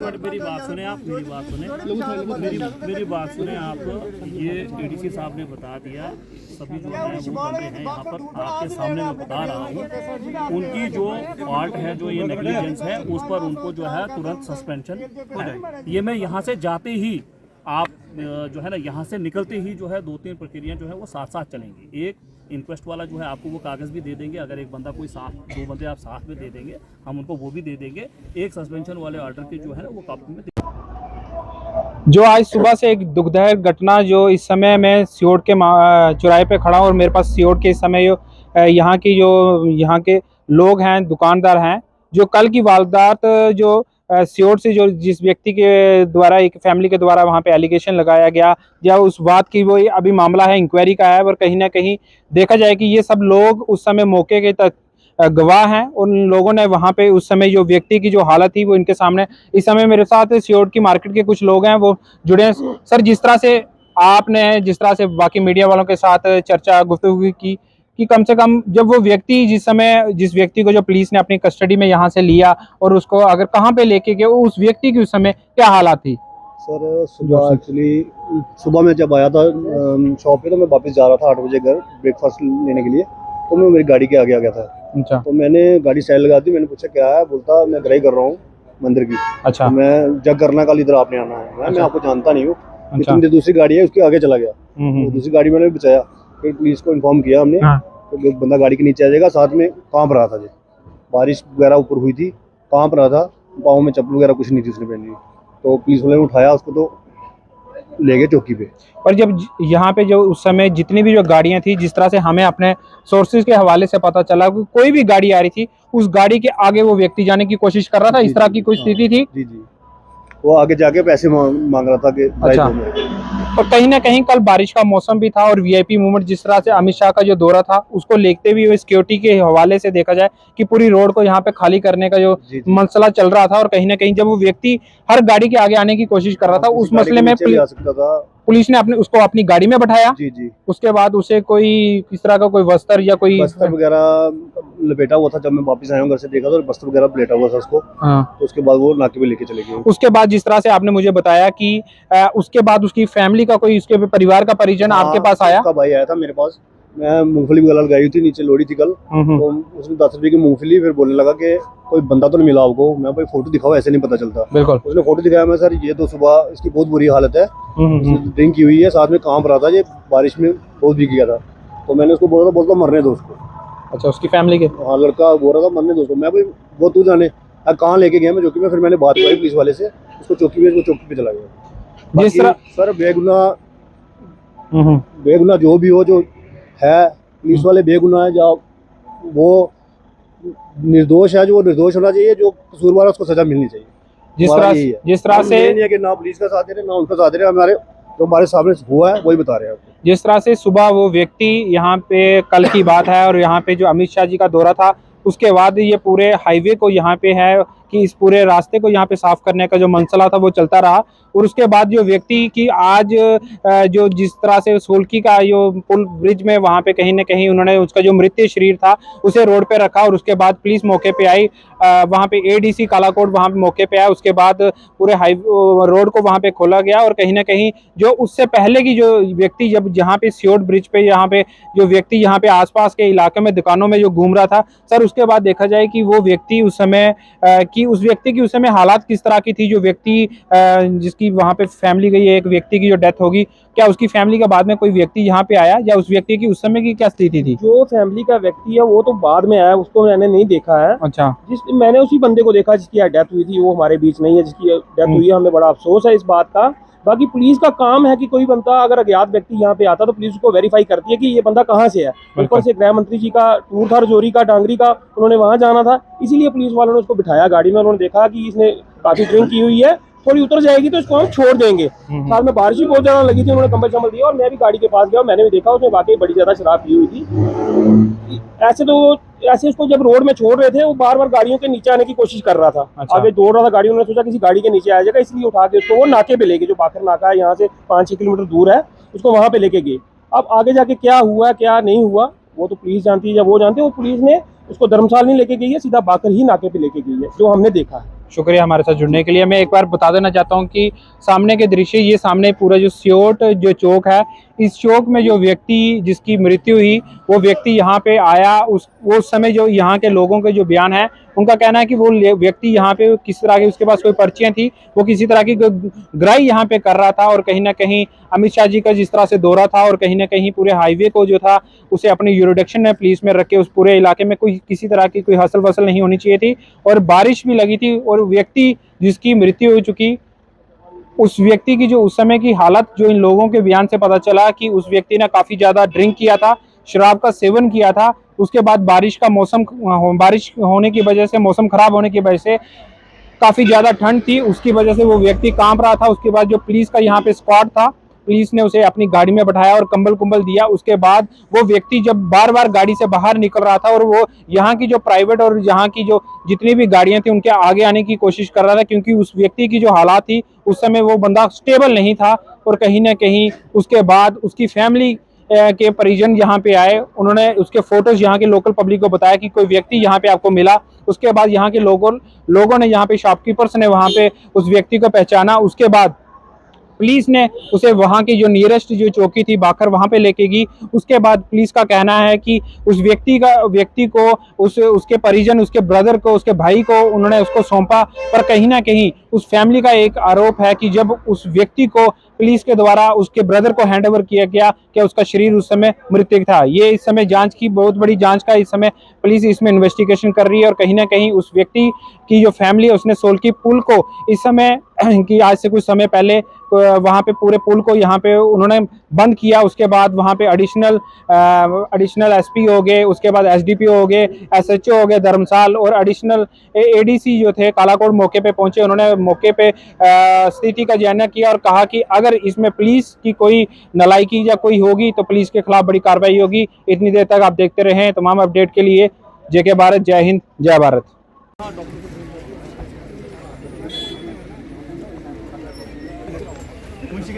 मेरी बात सुने आप, मेरी बात सुने आप। ये एडीसी साहब ने बता दिया, सभी जो है वो बंदे हैं यहाँ पर आपके सामने मैं बता रहा हूँ। उनकी जो फॉल्ट है, जो ये नेग्लिजेंस है, उस पर उनको जो है तुरंत सस्पेंशन हो जाए। ये मैं यहाँ से जाते ही आप जो है ना, यहाँ से निकलते ही जो है 2-3 प्रक्रिया जो है वो साथ साथ चलेंगी। एक इंक्वेस्ट वाला जो है आपको वो कागज़ भी दे देंगे, अगर एक बंदा कोई साथ 2 बंदे आप साथ में दे देंगे, हम उनको वो भी दे देंगे। एक सस्पेंशन वाले ऑर्डर की जो है ना वो कॉपी में जो आज सुबह से एक दुखदायक घटना, जो इस समय मैं सियोट के चौराहे पे खड़ा हूँ और मेरे पास सियोट के इस समय यहाँ के लोग हैं, दुकानदार हैं, जो कल की वारदात जो सियोट से जो जिस व्यक्ति के द्वारा, एक फैमिली के द्वारा वहाँ पे एलिगेशन लगाया गया, या उस बात की वो अभी मामला है, इंक्वायरी का है। और कहीं ना कहीं देखा जाए कि ये सब लोग उस समय मौके के तक गवाह हैं। उन लोगों ने वहाँ पे उस समय जो व्यक्ति की जो हालत थी वो इनके सामने, इस समय मेरे साथ सियोट की मार्केट के कुछ लोग हैं वो जुड़े हैं। सर, जिस तरह से आपने, जिस तरह से बाकी मीडिया वालों के साथ चर्चा गुफ्तगू की कि कम से कम जब वो व्यक्ति, जिस व्यक्ति को जो पुलिस ने अपनी कस्टडी में यहाँ से लिया और उसको अगर कहाँ पे लेके गए, उस व्यक्ति की उस समय क्या हालात थी? सर, सुबह एक्चुअली सुबह मैं जब आया था शॉप पे, तो मैं वापस जा रहा था 8 बजे घर ब्रेकफास्ट लेने के लिए। तो मैं मेरी गाड़ी के आगे आ गया था। अच्छा। तो मैंने गाड़ी साइड लगा दी। मैंने पूछा क्या है, बोलता मैं ग्राही कर रहा हूँ मंदिर की। अच्छा। तो मैं जग करना कल इधर आपने आना है। मैं आपको जानता नहीं हूँ। अच्छा। इतनी दूसरी गाड़ी है, उसके आगे चला गया। तो दूसरी गाड़ी मैंने बचाया, फिर पुलिस को इन्फॉर्म किया हमने। तो बंदा गाड़ी के नीचे आ जाएगा, साथ में कांप रहा था जी, बारिश वगैरह ऊपर हुई थी, कांप रहा था, पाँव में चप्पल वगैरह कुछ नहीं थी उसने पहनी। तो पुलिस वाले ने उठाया उसको, तो ले गए चौकी पे। और जब यहाँ पे जो उस समय जितनी भी जो गाड़ियां थी, जिस तरह से हमें अपने सोर्सेज के हवाले से पता चला कि कोई भी गाड़ी आ रही थी, उस गाड़ी के आगे वो व्यक्ति जाने की कोशिश कर रहा था, इस तरह की कोई स्थिति थी? जी जी, वो आगे जाके पैसे मांग रहा था कि अच्छा। और कहीं ना कहीं कल बारिश का मौसम भी था और वीआईपी मूवमेंट, जिस तरह से अमित शाह का जो दौरा था, उसको लेते हुए सिक्योरिटी के हवाले से देखा जाए कि पूरी रोड को यहाँ पे खाली करने का जो मसला चल रहा था, और कहीं ना कहीं जब वो व्यक्ति हर गाड़ी के आगे आने की कोशिश कर रहा था, उस मसले में पुलिस ने उसको अपनी गाड़ी में बैठाया। जी जी। उसके बाद उसे कोई किस तरह का कोई वस्त्र या कोई बस्तर वगैरह लपेटा हुआ था। जब मैं वापस आया हूँ घर से, देखा तो बस्तर वगैरह लपेटा हुआ था उसको। तो उसके बाद वो नाके पे लेके चले गए। उसके बाद जिस तरह से आपने मुझे बताया कि उसके बाद उसकी फैमिली का कोई, उसके परिवार का परिजन आपके पास आया? उसका भाई आया था मेरे पास। मैं मूंगफली वगैरह लगाई थी, नीचे लोड़ी थी कल। तो उसने 10 रुपए की मूंगफली, फिर बोलने लगा कि कोई बंदा तो नहीं मिला आपको। मैं भाई फोटो दिखाओ, ऐसे नहीं पता चलता। बिल्कुल। उसने फोटो दिखाया। मैं सर ये तो सुबह इसकी बहुत बुरी हालत है, ड्रिंक की हुई है, साथ में कांप रहा था, ये बारिश में बहुत भीग गया था। तो मैंने उसको बोलता मरने दो उसको। अच्छा, उसकी फैमिली के? हाँ, लड़का बोल रहा था मरने दो उसको। मैं भाई वो तू जाने कहाँ लेके गया। मैं चौकी में, फिर मैंने बात की पुलिस वाले से, उसको चौकी पे चला गया। जिस तरह सर बेगुनाह जो भी हो, जो है पुलिस वाले बेगुनाह है, जो वो निर्दोष है, जो वो निर्दोष होना चाहिए, जो कसूरवार है उसको सजा मिलनी चाहिए। जिस तरह से नहीं है कि ना पुलिस का साथ दे रहे, ना उनका साथ दे रहे, हमारे जो हमारे सामने हुआ है वही बता रहे हैं आपको। जिस तरह से सुबह वो व्यक्ति, यहाँ पे कल की बात है, और यहाँ पे जो अमित शाह जी का दौरा था, उसके बाद ये पूरे हाईवे को यहाँ पे है कि इस पूरे रास्ते को यहाँ पे साफ करने का जो मंसला था वो चलता रहा। और उसके बाद जो व्यक्ति की आज जो जिस तरह से सोलकी का जो पुल ब्रिज में, वहाँ पे कहीं ना कहीं उन्होंने उसका जो मृत शरीर था उसे रोड पे रखा, और उसके बाद पुलिस मौके पे आई, वहाँ पे एडीसी कालाकोट वहाँ पे मौके पे आया। उसके बाद पूरे रोड को वहाँ पे खोला गया, और कहीं ना कहीं जो उससे पहले की जो व्यक्ति, जब जहाँ पे सियोट ब्रिज पे यहाँ पे जो व्यक्ति यहाँ पे आसपास के इलाके में दुकानों में जो घूम रहा था, सर उसके बाद देखा जाए कि वो व्यक्ति उस समय उस व्यक्ति की उस समय हालात किस तरह की थी? जो व्यक्ति जिसकी वहाँ पे फैमिली गई है, एक व्यक्ति की जो डेथ होगी, क्या उसकी फैमिली का बाद में कोई व्यक्ति यहाँ पे आया, या उस व्यक्ति की उस समय की क्या स्थिति थी? जो फैमिली का व्यक्ति है वो तो बाद में आया, उसको मैंने नहीं देखा है। अच्छा। मैंने उसी बंदे को देखा जिसकी डेथ हुई थी, वो हमारे बीच नहीं है। जिसकी डेथ हुई है, हमें बड़ा अफसोस है इस बात का। बाकी पुलिस का काम है कि कोई बंदा अगर अज्ञात व्यक्ति यहाँ पे आता तो पुलिस उसको वेरीफाई करती है कि ये बंदा कहाँ से है। ऊपर से गृह मंत्री जी का टूर था, रजौरी का, डांगरी का, उन्होंने वहाँ जाना था, इसीलिए पुलिस वालों ने उसको बिठाया गाड़ी में। उन्होंने देखा कि इसने काफी ड्रिंक की हुई है, थोड़ी उतर जाएगी तो इसको हम छोड़ देंगे। साथ में बारिश भी बहुत ज्यादा लगी थी, उन्होंने कंबल शंबल दिया, और मैं भी गाड़ी के पास गया, मैंने भी देखा उसने वाकई बड़ी ज्यादा शराब पी हुई थी। ऐसे उसको जब रोड में छोड़ रहे थे, वो बार बार गाड़ियों के नीचे आने की कोशिश कर रहा था। अच्छा। आगे दौड़ रहा था गाड़ी, उन्होंने सोचा किसी गाड़ी के नीचे आ जाएगा, इसलिए उठा के उसको वो नाके पे लेके, जो बाखर नाका है यहाँ से 5-6 किलोमीटर दूर है, उसको वहां पे लेके गए। अब आगे जाके क्या हुआ क्या नहीं हुआ वो तो पुलिस जानती है, जब वो जानते हैं। वो पुलिस ने उसको धर्मशाला नहीं लेके गई है, सीधा बाकर ही नाके पे लेके गई है, जो हमने देखा है। शुक्रिया हमारे साथ जुड़ने के लिए। मैं एक बार बता देना चाहता हूं कि सामने के दृश्य, ये सामने पूरा जो सियोट जो चौक है, इस चौक में जो व्यक्ति जिसकी मृत्यु हुई वो व्यक्ति यहाँ पे आया, उस समय जो यहाँ के लोगों के जो बयान है, उनका कहना है कि वो व्यक्ति यहाँ पे किस तरह की उसके पास कोई पर्चियां थी, वो किसी तरह की ग्राई यहाँ पे कर रहा था और कहीं ना कहीं अमित शाह जी का जिस तरह से दौरा था और कहीं ना कहीं पूरे हाईवे को जो था उसे अपनी यूरिडिक्शन में पुलिस में रख के उस पूरे इलाके में कोई किसी तरह की कोई हसल वसल नहीं होनी चाहिए थी और बारिश भी लगी थी। और व्यक्ति जिसकी मृत्यु हो चुकी, उस व्यक्ति की जो उस समय की हालत, जो इन लोगों के बयान से पता चला कि उस व्यक्ति ने काफी ज्यादा ड्रिंक किया था, शराब का सेवन किया था। उसके बाद बारिश का मौसम, बारिश होने की वजह से, मौसम खराब होने की वजह से काफी ज्यादा ठंड थी, उसकी वजह से वो व्यक्ति कांप रहा था। उसके बाद जो पुलिस का यहाँ पे स्क्वाड था, पुलिस ने उसे अपनी गाड़ी में बैठाया और कंबल कुंबल दिया। उसके बाद वो व्यक्ति जब बार बार गाड़ी से बाहर निकल रहा था और वो यहाँ की जो प्राइवेट और यहाँ की जो जितनी भी गाड़ियां थी उनके आगे आने की कोशिश कर रहा था, क्योंकि उस व्यक्ति की जो हालात थी उस समय वो बंदा स्टेबल नहीं था। और कहीं ना कहीं उसके बाद उसकी फैमिली के परिजन यहाँ पे आए, उन्होंने उसके फोटोज यहाँ के लोकल पब्लिक को बताया कि कोई व्यक्ति यहाँ पे आपको मिला। उसके बाद यहाँ के लोगों ने, यहाँ पे शॉपकीपर्स ने वहाँ पे उस व्यक्ति को पहचाना। उसके बाद पुलिस ने उसे वहां की जो नियरेस्ट जो चौकी थी बाखर, वहां पे लेके गई। उसके बाद पुलिस का कहना है कि उस व्यक्ति को उसके परिजन, उसके ब्रदर को, उसके भाई को उन्होंने उसको सौंपा। पर कहीं ना कहीं उस फैमिली का एक आरोप है कि जब उस व्यक्ति को पुलिस के द्वारा उसके ब्रदर को हैंडओवर किया गया, कि उसका शरीर उस समय मृतक था। ये इस समय जांच की, बहुत बड़ी जांच का इस समय पुलिस इसमें इन्वेस्टिगेशन कर रही है। और कहीं ना कहीं उस व्यक्ति की जो फैमिली है उसने सोलकी पुल को इस समय कि आज से कुछ समय पहले वहां पे पूरे पुल को यहाँ पे उन्होंने बंद किया। उसके बाद वहां पे एडिशनल एसपी हो गए, उसके बाद एसडीपीओ हो गए, एसएचओ हो गए धर्मसाल और एडिशनल एडीसी जो थे कालाकोट मौके पे पहुंचे। उन्होंने मौके पे स्थिति का जायजा किया और कहा कि अगर इसमें पुलिस की कोई नालायकी या कोई होगी तो पुलिस के खिलाफ बड़ी कार्रवाई होगी। इतनी देर तक आप देखते रहे तमाम अपडेट के लिए जेके भारत। जय हिंद, जय भारत। मुंशी